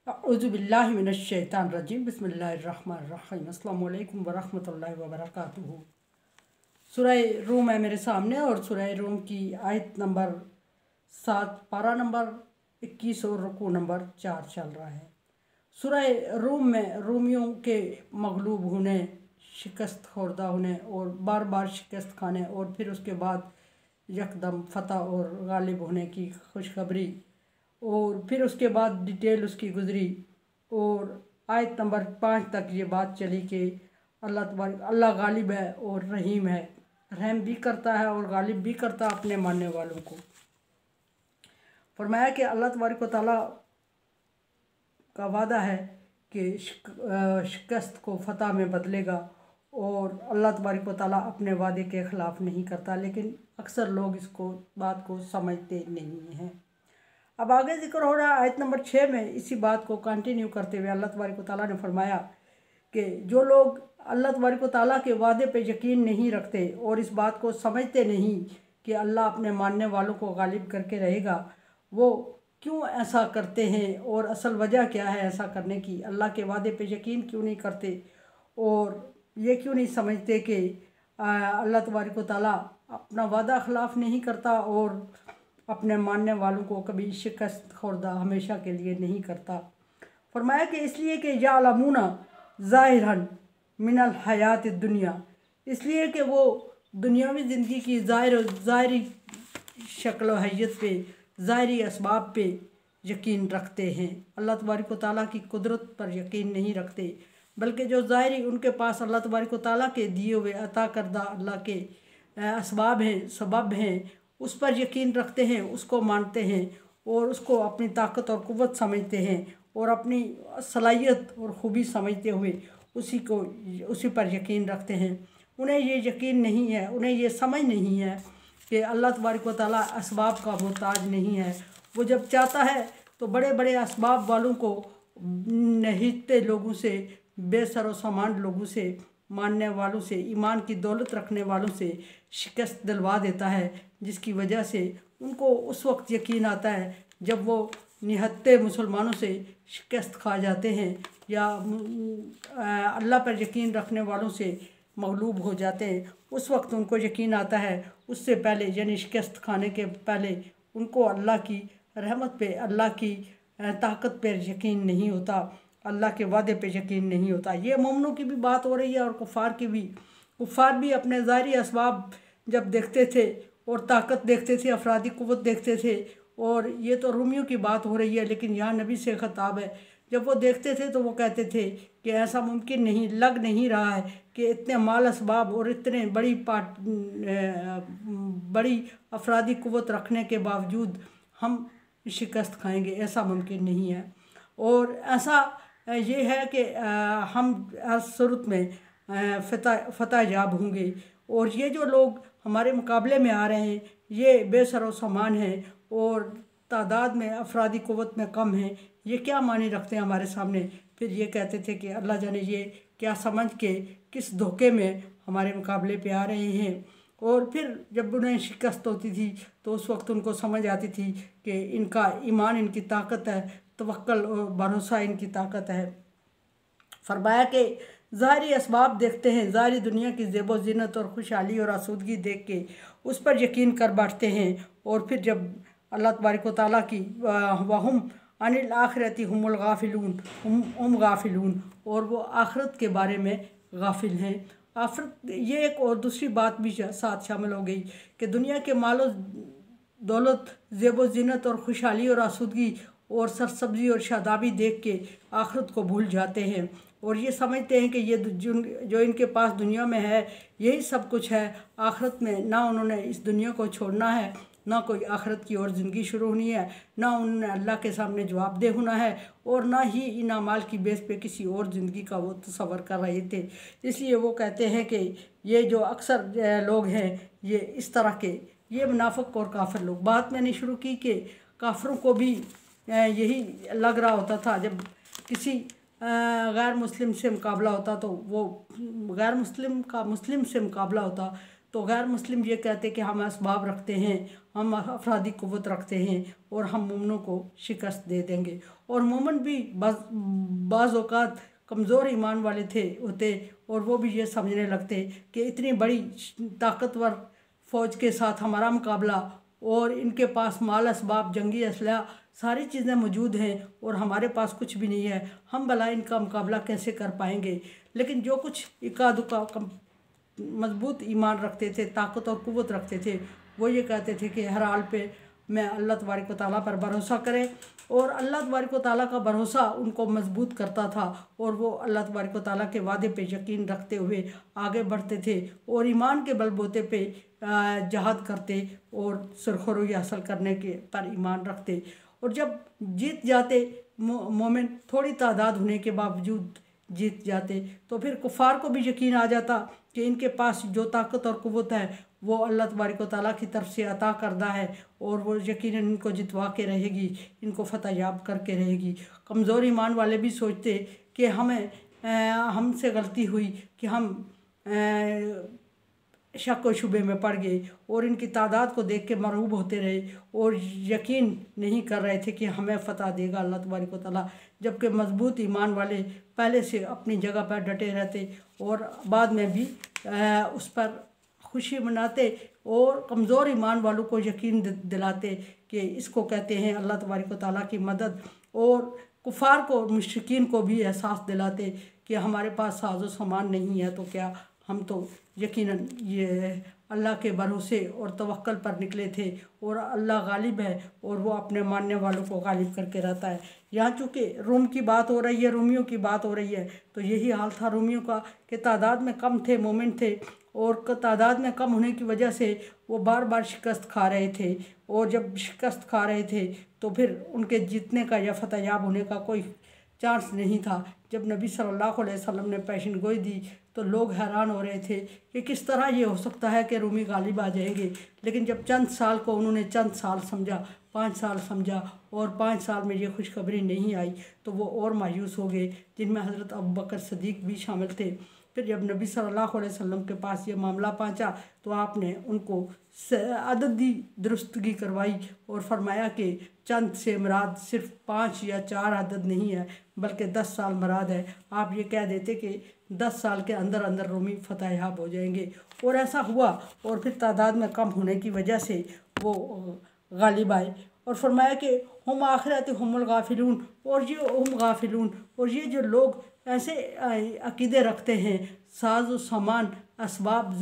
औज़ुबिल्लाहि मिनश्शैतानिर्रजीम बिस्मिल्लाहिर्रहमानिर्रहीम अस्सलामु अलैकुम वरहमतुल्लाहि वबरकातुहू। सूरह रूम है मेरे सामने और सूरह रूम की आयत नंबर 7 पारा नंबर 21 और रुकू नंबर 4 चल रहा है। सूरह रूम में रूमियों के मगलूब होने, शिकस्त खोर्दा होने और बार बार शिकस्त खाने और फिर उसके बाद यकदम फतह और गालिब होने की खुशखबरी और फिर उसके बाद डिटेल उसकी गुजरी और आयत नंबर 5 तक ये बात चली कि अल्लाह गालिब है और रहीम है, रहम भी करता है और गालिब भी करता है अपने मानने वालों को। फरमाया कि अल्लाह तबारक व तआला का वादा है कि शिकस्त को फतह में बदलेगा और अल्लाह तबारक व तआला अपने वादे के ख़िलाफ़ नहीं करता, लेकिन अक्सर लोग इसको बात को समझते नहीं हैं। अब आगे जिक्र हो रहा है आयत नंबर 6 में। इसी बात को कंटिन्यू करते हुए अल्लाह तबारक व तआला ने फरमाया कि जो लोग अल्लाह तबारक व तआला के वादे पे यकीन नहीं रखते और इस बात को समझते नहीं कि अल्लाह अपने मानने वालों को गालिब करके रहेगा, वो क्यों ऐसा करते हैं और असल वजह क्या है ऐसा करने की। अल्लाह के वादे पे यकीन क्यों नहीं करते और ये क्यों नहीं समझते कि अल्लाह तबारक व तआला अपना वादा ख़िलाफ़ नहीं करता और अपने मानने वालों को कभी शिकस्त खोर्दा हमेशा के लिए नहीं करता। फरमाया कि इसलिए कि यालमूना ज़ाहिरन मिनल हयात दुनिया, इसलिए कि वो दुनियावी ज़िंदगी की ज़ाहिरी शक्ल व हैयत पे, ज़ाहिरी असबाब पे यकीन रखते हैं। अल्लाह तबारक व तआला की कुदरत पर यकीन नहीं रखते, बल्कि जो ज़ाहिरी उनके पास अल्लाह तबारक व तआला के दिए हुए अता करदा अल्लाह के असबाब हैं, सबब हैं, उस पर यकीन रखते हैं, उसको मानते हैं और उसको अपनी ताकत और क़ुव्वत समझते हैं और अपनी सलाहियत और ख़ूबी समझते हुए उसी पर यकीन रखते हैं। उन्हें ये यकीन नहीं है, उन्हें ये समझ नहीं है कि अल्लाह तबारक व तआला असबाब का मोहताज नहीं है। वो जब चाहता है तो बड़े बड़े असबाब वालों को, नहीते लोगों से, बेसर व सामान लोगों से, मानने वालों से, ईमान की दौलत रखने वालों से शिकस्त दिलवा देता है, जिसकी वजह से उनको उस वक्त यकीन आता है जब वो निहत्ते मुसलमानों से शिकस्त खा जाते हैं या अल्लाह पर यकीन रखने वालों से मगलूब हो जाते हैं। उस वक्त उनको यकीन आता है, उससे पहले यानी शिकस्त खाने के पहले उनको अल्लाह की रहमत पे, अल्लाह की ताकत पर यकीन नहीं होता, अल्लाह के वादे पे यकीन नहीं होता। ये मोमिनों की भी बात हो रही है और कुफ़ार की भी। कुफ़ार भी अपने ज़ाहिरी असबाब जब देखते थे और ताकत देखते थे, अफरादी क़ुव्वत देखते थे, और ये तो रूमियों की बात हो रही है लेकिन यहाँ नबी से ख़िताब है, जब वो देखते थे तो वो कहते थे कि ऐसा मुमकिन नहीं, लग नहीं रहा है कि इतने माल असबाब और इतने बड़ी अफरादी क़ुव्वत रखने के बावजूद हम शिकस्त खाएंगे, ऐसा मुमकिन नहीं है। और ऐसा ये है कि हम हर सूरत में फतह याब होंगे और ये जो लोग हमारे मुकाबले में आ रहे हैं ये बेसर व सामान हैं और तादाद में, अफरादी क़ुव्वत में कम हैं। ये क्या मानी रखते हैं हमारे सामने। फिर ये कहते थे कि अल्लाह जाने ये क्या समझ के किस धोखे में हमारे मुकाबले पे आ रहे हैं। और फिर जब उन्हें शिकस्त होती थी तो उस वक्त उनको समझ आती थी कि इनका ईमान इनकी ताकत है, तवक्कल और भरोसा इनकी ताकत है। फरमाया कि ज़ाहिरी असबाब देखते हैं, ज़ाहिरी दुनिया की ज़ेबो ज़ीनत और खुशहाली और आसूदगी देख के उस पर यकीन कर बैठते हैं और फिर जब अल्लाह तबारक व तआला की वहुम अनिल आखिरती हुमुल गाफिलून, हम गाफिलून, और वो आखिरत के बारे में गाफिल हैं। आखिरत, ये एक और दूसरी बात भी साथ शामिल हो गई कि दुनिया के मालो दौलत, ज़ेबो ज़ीनत और खुशहाली और आसूदगी और सरसब्जी और शादाबी देख के आखिरत को भूल जाते हैं और ये समझते हैं कि ये जो इनके पास दुनिया में है यही सब कुछ है। आखिरत में ना उन्होंने इस दुनिया को छोड़ना है, ना कोई आखिरत की और ज़िंदगी शुरू होनी है, ना उन्होंने अल्लाह के सामने जवाबदेह होना है और ना ही इन अमाल की बेस पे किसी और ज़िंदगी का वो तसव्वुर कर रहे थे। इसलिए वो कहते हैं कि ये जो अक्सर लोग हैं ये इस तरह के, ये मुनाफिक और काफिर लोग। बात मैंने शुरू की कि काफिरों को भी यही लग रहा होता था जब किसी गैर मुस्लिम से मुकाबला होता तो वो गैर मुस्लिम का मुस्लिम से मुकाबला होता तो गैर मुस्लिम ये कहते कि हम असबाब रखते हैं, हम अफरादी क़ुव्वत रखते हैं और हम मोमनों को शिकस्त दे देंगे। और मोमन भी बाज़ औक़ात कमज़ोर ईमान वाले होते और वो भी ये समझने लगते कि इतनी बड़ी ताकतवर फ़ौज के साथ हमारा मुकाबला, और इनके पास माल असबाब, जंगी असलहा, सारी चीज़ें मौजूद हैं और हमारे पास कुछ भी नहीं है, हम भला इनका मुकाबला कैसे कर पाएंगे। लेकिन जो कुछ इक्का दुक्का मजबूत ईमान रखते थे, ताकत और क़ुव्वत रखते थे, वो ये कहते थे कि हर हाल पे मैं अल्लाह तबारक व तआला पर भरोसा करें। और अल्लाह तबारक व तआला का भरोसा उनको मजबूत करता था और वो अल्लाह तबारक व तआला के वादे पे यकीन रखते हुए आगे बढ़ते थे और ईमान के बलबूते पे जहाद करते और सुरखरुई हासिल करने के पर ईमान रखते। और जब जीत जाते मोमिन, थोड़ी तादाद होने के बावजूद जीत जाते, तो फिर कुफ़ार को भी यकीन आ जाता कि इनके पास जो ताकत और क़ुव्वत है वो अल्लाह तबारक व तआला की तरफ से अता करदा है और वो यकीनन इनको जितवा के रहेगी, इनको फतह याब करके रहेगी। कमज़ोर ईमान वाले भी सोचते कि हमसे गलती हुई कि हम शक व शुबे में पड़ गए और इनकी तादाद को देख के मरूब होते रहे और यकीन नहीं कर रहे थे कि हमें फ़तह देगा अल्लाह तबारक व तआला। जबकि मजबूत ईमान वाले पहले से अपनी जगह पर डटे रहते और बाद में भी उस पर खुशी मनाते और कमज़ोर ईमान वालों को यकीन दिलाते कि इसको कहते हैं अल्लाह तबारक व तआला की मदद। और कुफ़ार को, मुश्रिकीन को भी एहसास दिलाते कि हमारे पास साजो सामान नहीं है तो क्या, हम तो यकीनन ये अल्लाह के भरोसे और तवक्कल पर निकले थे और अल्लाह गालिब है और वो अपने मानने वालों को गालिब करके रहता है। यहाँ चूँकि रूम की बात हो रही है, रोमियों की बात हो रही है, तो यही हाल था रोमियों का कि तादाद में कम थे मोमिन थे और तादाद में कम होने की वजह से वो बार बार शिकस्त खा रहे थे। और जब शिकस्त खा रहे थे तो फिर उनके जीतने का या फतह याब होने का कोई चांस नहीं था। जब नबी सल्लल्लाहु अलैहि वसल्लम ने पेशन गोई दी तो लोग हैरान हो रहे थे कि किस तरह ये हो सकता है कि रूमी गालिब आ जाएंगे। लेकिन जब चंद साल को उन्होंने चंद साल समझा, 5 साल समझा और 5 साल में ये खुशखबरी नहीं आई तो वो और मायूस हो गए, जिनमें हज़रत अबू बकर सदीक़ भी शामिल थे। फिर जब नबी सल्लल्लाहु अलैहि वसल्लम के पास ये मामला पहुंचा तो आपने उनको अददी दुरुस्तगी करवाई और फरमाया कि चंद से मुराद सिर्फ 5 या 4 अदद नहीं है बल्कि 10 साल मुराद है। आप ये कह देते कि 10 साल के अंदर अंदर रोमी फतह याब हो जाएंगे और ऐसा हुआ। और फिर तादाद में कम होने की वजह से वो गालिब आए और फरमाया कि हम आखिरत हमल गाफिलून, और ये हम गाफिलून, और ये जो लोग ऐसे अकीदे रखते हैं, साज व सामान, असबाब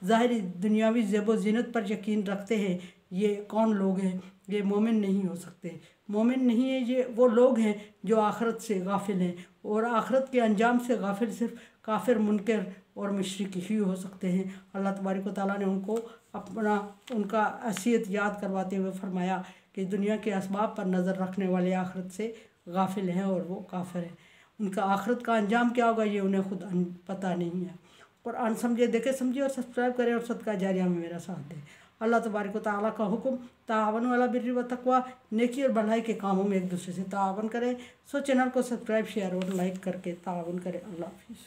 ज़ाहिरी दुनियावी ज़ेब ज़ीनत पर यकीन रखते हैं, ये कौन लोग हैं? ये मोमिन नहीं हो सकते। मोमिन नहीं है, ये वो लोग हैं जो आखिरत से गाफिल हैं और आखिरत के अंजाम से गाफिल सिर्फ काफिर, मुनकर और मुशरिक ही हो सकते हैं। अल्लाह तबारक व तआला ने उनका हैसियत याद करवाते हुए फरमाया कि दुनिया के असबाब पर नज़र रखने वाले आखिरत से गाफिल हैं और वो काफिर हैं। उनका आखिरत का अंजाम क्या होगा ये उन्हें खुद पता नहीं है। और अनसमझे देखे समझिए और सब्सक्राइब करें और सदका जारिया में मेरा साथ दें। अल्लाह तबारक व तआला का हुक्म, ताअवनु अला बिर्रि व तक़वा, नेकी और भलाई के कामों में एक दूसरे से ताअवन करें। सो चैनल को सब्सक्राइब, शेयर और लाइक करके ताअवन करें। अल्लाह हाफ़िज़।